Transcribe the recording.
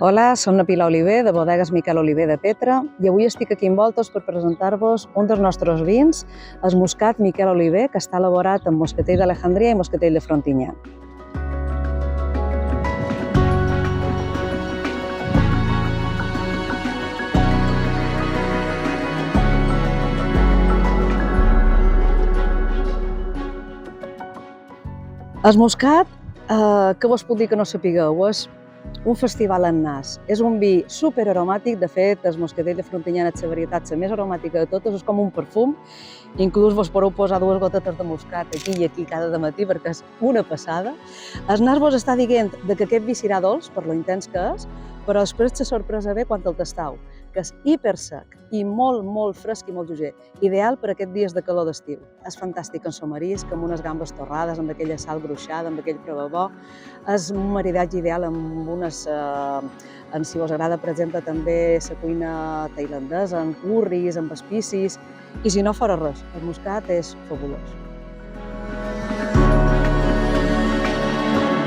Hola, som la Pilar Oliver, de Bodegues Miquel Oliver de Petra, i avui estic aquí amb vosaltres per presentar-vos un dels nostres vins, el Moscat Miquel Oliver, que està elaborat amb moscatell d'Alejandria i moscatell de Frontinyà. El Moscat, què vos puc dir que no sapigueu? És un festival en nas. És un vi superaromàtic, de fet, el moscatell de Frontinyà és la varietat la més aromàtica de totes, és com un perfum. Inclús vos podeu posar 2 gotetes de moscat aquí i aquí cada matí perquè és una passada. El nas vos està dient que aquest vi serà dolç, per lo intens que és, però després la sorpresa ve quan el tastau, que és hipersec i molt fresc i molt lleuger, ideal per aquests dies de calor d'estiu. És fantàstic en somarisc, amb unes gambes torrades, amb aquella sal gruixada, amb aquell provabó. És un maridatge ideal amb unes, si us agrada, per exemple, també la cuina tailandesa, amb curris, amb espicis, i si no fora res, el moscat és fabulós.